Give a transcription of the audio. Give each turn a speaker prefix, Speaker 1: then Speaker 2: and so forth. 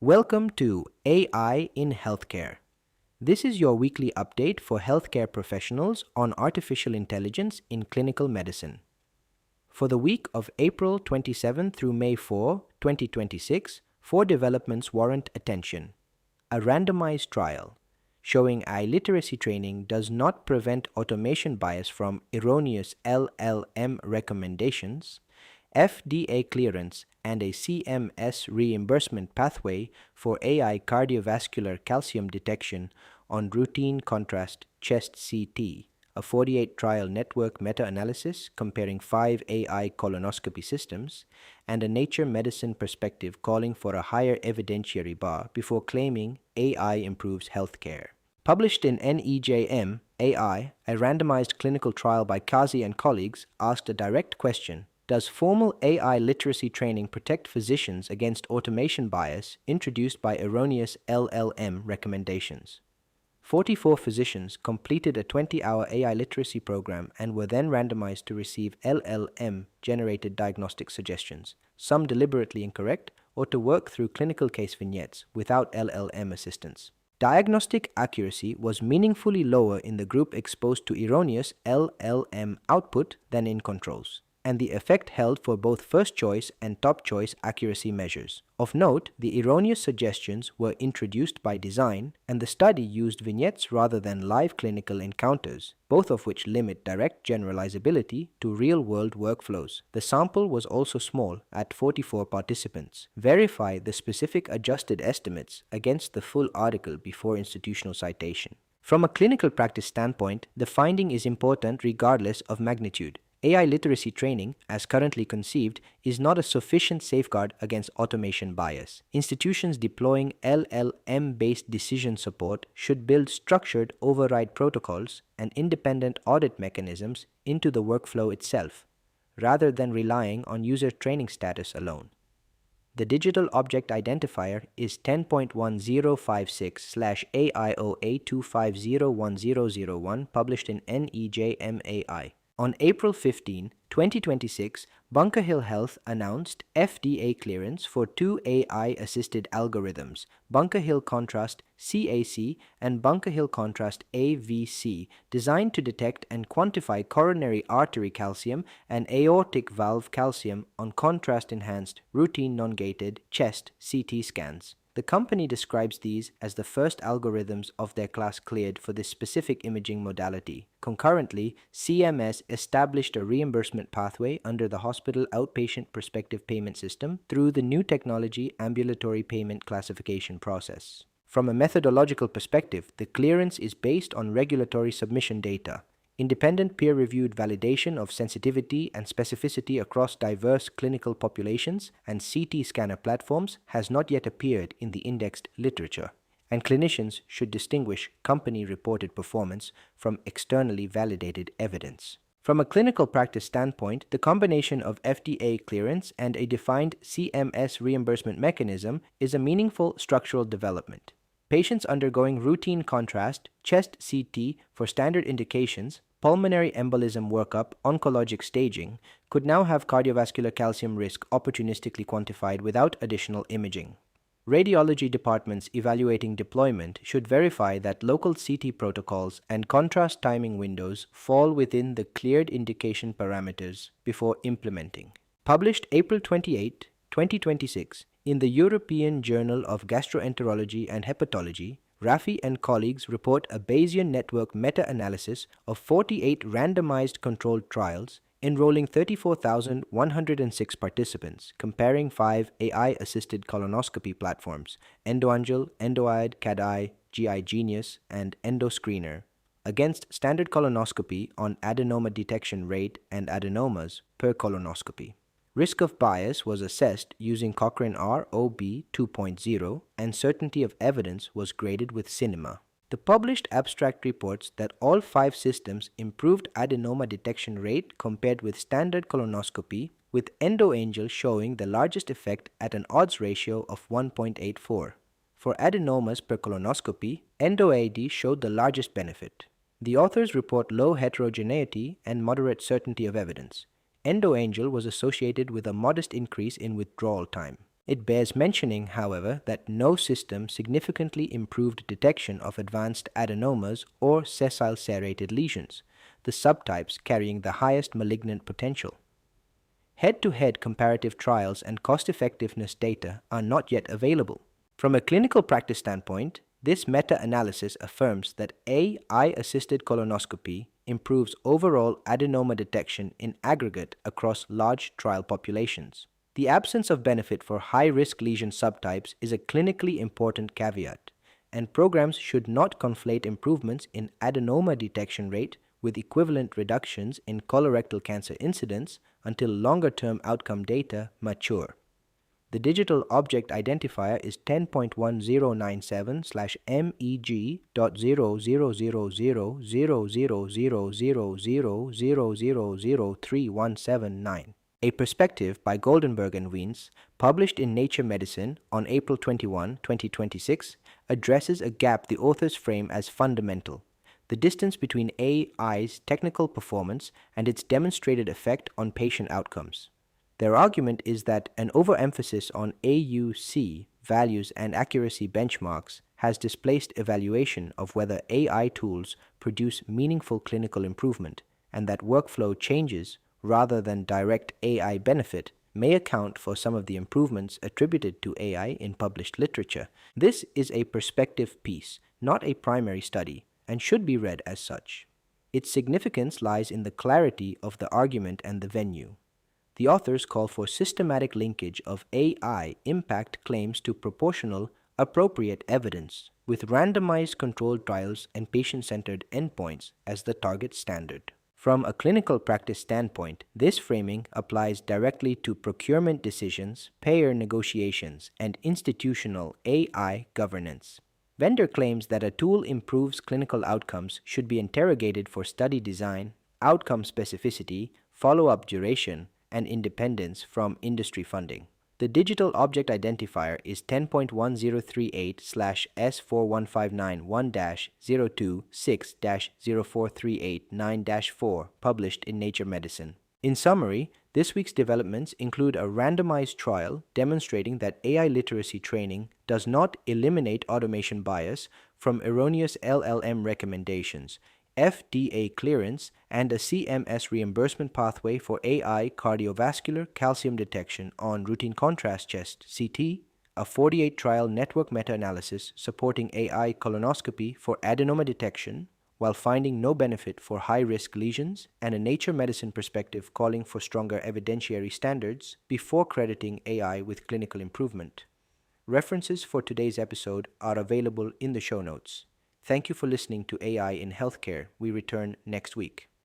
Speaker 1: Welcome to AI in Healthcare. This is your weekly update for healthcare professionals on artificial intelligence in clinical medicine. For the week of April 27 through May 4, 2026, four developments warrant attention. A randomized trial showing AI literacy training does not prevent automation bias from erroneous LLM recommendations, FDA clearance, and a CMS reimbursement pathway for AI cardiovascular calcium detection on routine contrast chest CT, a 48-trial network meta-analysis comparing 5 AI colonoscopy systems, and a Nature Medicine perspective calling for a higher evidentiary bar before claiming AI improves healthcare. Published in NEJM AI, a randomized clinical trial by Kazi and colleagues asked a direct question: does formal AI literacy training protect physicians against automation bias introduced by erroneous LLM recommendations? 44 physicians completed a 20-hour AI literacy program and were then randomized to receive LLM-generated diagnostic suggestions, some deliberately incorrect, or to work through clinical case vignettes without LLM assistance. Diagnostic accuracy was meaningfully lower in the group exposed to erroneous LLM output than in controls, and the effect held for both first choice and top choice accuracy measures. Of note, the erroneous suggestions were introduced by design, and the study used vignettes rather than live clinical encounters, both of which limit direct generalizability to real-world workflows. The sample was also small, at 44 participants. Verify the specific adjusted estimates against the full article before institutional citation. From a clinical practice standpoint, the finding is important regardless of magnitude. AI literacy training, as currently conceived, is not a sufficient safeguard against automation bias. Institutions deploying LLM-based decision support should build structured override protocols and independent audit mechanisms into the workflow itself, rather than relying on user training status alone. The digital object identifier is 10.1056/AIOA2501001, published in NEJM AI. On April 15, 2026, Bunkerhill Health announced FDA clearance for two AI-assisted algorithms, Bunkerhill Contrast CAC and Bunkerhill Contrast AVC, designed to detect and quantify coronary artery calcium and aortic valve calcium on contrast-enhanced, routine non-gated chest CT scans. The company describes these as the first algorithms of their class cleared for this specific imaging modality. Concurrently, CMS established a reimbursement pathway under the Hospital Outpatient Prospective Payment System through the New Technology Ambulatory Payment Classification process. From a methodological perspective, the clearance is based on regulatory submission data. Independent peer-reviewed validation of sensitivity and specificity across diverse clinical populations and CT scanner platforms has not yet appeared in the indexed literature, and clinicians should distinguish company-reported performance from externally validated evidence. From a clinical practice standpoint, the combination of FDA clearance and a defined CMS reimbursement mechanism is a meaningful structural development. Patients undergoing routine contrast, chest CT for standard indications, pulmonary embolism workup, oncologic staging, could now have cardiovascular calcium risk opportunistically quantified without additional imaging. Radiology departments evaluating deployment should verify that local CT protocols and contrast timing windows fall within the cleared indication parameters before implementing. Published April 28, 2026, in the European Journal of Gastroenterology and Hepatology, Rafi and colleagues report a Bayesian network meta-analysis of 48 randomized controlled trials enrolling 34,106 participants, comparing 5 AI-assisted colonoscopy platforms, EndoAngel, EndoEyed, CAD-Eye, GI Genius, and EndoScreener, against standard colonoscopy on adenoma detection rate and adenomas per colonoscopy. Risk of bias was assessed using Cochrane ROB 2.0, and certainty of evidence was graded with cinema. The published abstract reports that all 5 systems improved adenoma detection rate compared with standard colonoscopy, with EndoAngel showing the largest effect at an odds ratio of 1.84. For adenomas per colonoscopy, EndoAD showed the largest benefit. The authors report low heterogeneity and moderate certainty of evidence. EndoAngel was associated with a modest increase in withdrawal time. It bears mentioning, however, that no system significantly improved detection of advanced adenomas or sessile serrated lesions, the subtypes carrying the highest malignant potential. Head-to-head comparative trials and cost-effectiveness data are not yet available. From a clinical practice standpoint, this meta-analysis affirms that AI-assisted colonoscopy improves overall adenoma detection in aggregate across large trial populations. The absence of benefit for high-risk lesion subtypes is a clinically important caveat, and programs should not conflate improvements in adenoma detection rate with equivalent reductions in colorectal cancer incidence until longer-term outcome data mature. The digital object identifier is 10.1097/MEG.000000000000317 A perspective by Goldenberg and Wiens, published in Nature Medicine on April 21, 2026, addresses a gap the authors frame as fundamental: the distance between AI's technical performance and its demonstrated effect on patient outcomes. Their argument is that an overemphasis on AUC values and accuracy benchmarks has displaced evaluation of whether AI tools produce meaningful clinical improvement, and that workflow changes, rather than direct AI benefit, may account for some of the improvements attributed to AI in published literature. This is a perspective piece, not a primary study, and should be read as such. Its significance lies in the clarity of the argument and the venue. The authors call for systematic linkage of AI impact claims to proportional, appropriate evidence, with randomized controlled trials and patient-centered endpoints as the target standard. From a clinical practice standpoint, this framing applies directly to procurement decisions, payer negotiations, and institutional AI governance. Vendor claims that a tool improves clinical outcomes should be interrogated for study design, outcome specificity, follow-up duration, and independence from industry funding. The digital object identifier is 10.10381/S41591-026-04389-4, published in Nature Medicine. In summary, this week's developments include a randomized trial demonstrating that AI literacy training does not eliminate automation bias from erroneous LLM recommendations, FDA clearance, and a CMS reimbursement pathway for AI cardiovascular calcium detection on routine contrast chest (CT), a 48-trial network meta-analysis supporting AI colonoscopy for adenoma detection while finding no benefit for high-risk lesions, and a Nature Medicine perspective calling for stronger evidentiary standards before crediting AI with clinical improvement. References for today's episode are available in the show notes. Thank you for listening to AI in Healthcare. We return next week.